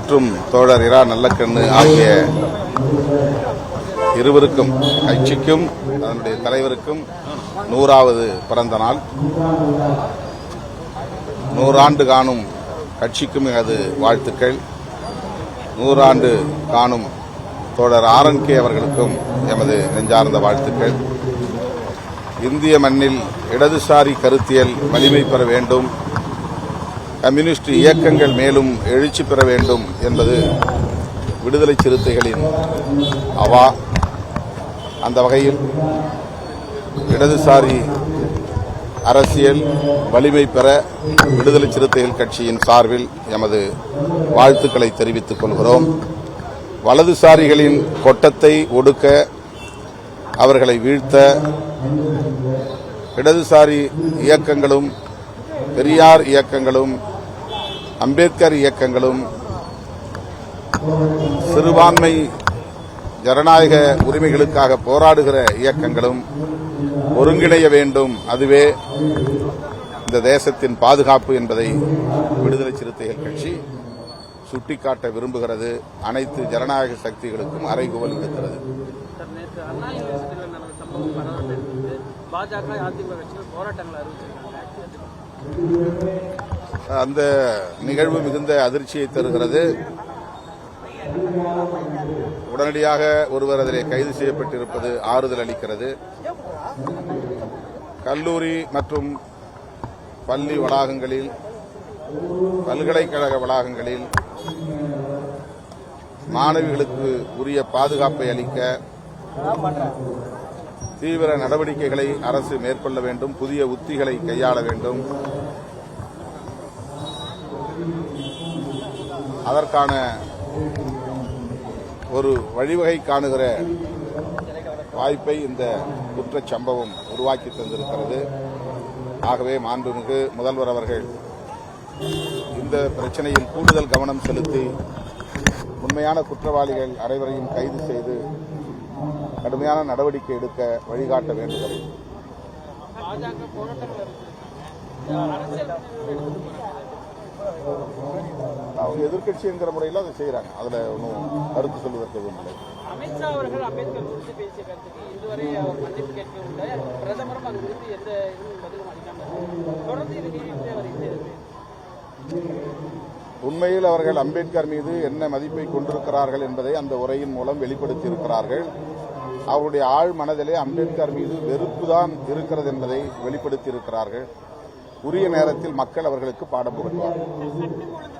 மற்றும் தோழர் இரா நல்லக்கண்ணு ஆகிய இருவருக்கும், கட்சிக்கும் அதனுடைய தலைவருக்கும் 100வது பிறந்த நாள். 100 ஆண்டு காணும் கட்சிக்கும் எனது வாழ்த்துக்கள். 100 ஆண்டு காணும் தோழர் RNK அவர்களுக்கும் எமது நெஞ்சார்ந்த வாழ்த்துக்கள். இந்திய மண்ணில் இடதுசாரி கருத்தியல் வலிமை பெற வேண்டும், கம்யூனிஸ்ட் இயக்கங்கள் மேலும் எழுச்சி பெற வேண்டும் என்பது விடுதலை சிறுத்தைகளின் அவா. அந்த வகையில் இடதுசாரி அரசியல் வலிமை பெற விடுதலை சிறுத்தைகள் கட்சியின் சார்பில் எமது வாழ்த்துக்களை தெரிவித்துக் கொள்கிறோம். வலதுசாரிகளின் கொட்டத்தை ஒடுக்க, அவர்களை வீழ்த்த இடதுசாரி இயக்கங்களும், பெரியார் இயக்கங்களும், அம்பேத்கர் இயக்கங்களும், சிறுபான்மை ஜனநாயக உரிமைகளுக்காக போராடுகிற இயக்கங்களும் ஒருங்கிணைய வேண்டும். அதுவே இந்த தேசத்தின் பாதுகாப்பு என்பதை விடுதலை சிறுத்தைகள் கட்சி சுட்டிக்காட்ட விரும்புகிறது. அனைத்து ஜனநாயக சக்திகளுக்கும் அறைகூவல் விடுக்கிறது. அந்த நிகழ்வு மிகுந்த அதிர்ச்சியை தருகிறது. உடனடியாக ஒருவர் அதிலே கைது செய்யப்பட்டிருப்பது ஆறுதல் அளிக்கிறது. கல்லூரி மற்றும் பள்ளி வளாகங்களில், பல்கலைக்கழக வளாகங்களில் மாணவிகளுக்கு உரிய பாதுகாப்பை அளிக்க தீவிர நடவடிக்கைகளை அரசு மேற்கொள்ள வேண்டும், புதிய உத்திகளை கையாள வேண்டும். அதற்கான ஒரு வழிவகை காணுகிற வாய்ப்பை இந்த குற்றச் சம்பவம் உருவாக்கி தந்திருக்கிறது. ஆகவே மாண்புமிகு முதல்வர் அவர்கள் இந்த பிரச்சனையில் கூடுதல் கவனம் செலுத்தி உண்மையான குற்றவாளிகள் அனைவரையும் கைது செய்து கடுமையான நடவடிக்கை எடுக்க வழிகாட்ட வேண்டுகிறேன். அவங்க எதிர்கட்சி என்கிற முறையில் அதை செய்யறாங்க. அதுல ஒன்றும் கருத்து சொல்வதற்கு எதுவும் இல்லை. அமித்ஷா அவர்கள் அம்பேத்கர் குறித்து பேசிய கருத்துக்கு இதுவரை அவர் மன்னிப்பு கேட்கவில்லை. பிரதமரும் அது குறித்து எந்த பதிலும் அளிக்காமல் தொடர்ந்து இது நீடித்து அவர் உண்மையில் அவர்கள் அம்பேத்கர் மீது என்ன மதிப்பை கொண்டிருக்கிறார்கள் என்பதை அந்த உரையின் மூலம் வெளிப்படுத்தியிருக்கிறார்கள். அவருடைய ஆழ் மனதிலே அம்பேத்கர் மீது வெறுப்புதான் இருக்கிறது என்பதை வெளிப்படுத்தியிருக்கிறார்கள். உரிய நேரத்தில் மக்கள் அவர்களுக்கு பாடம் புகட்டுவார்கள்.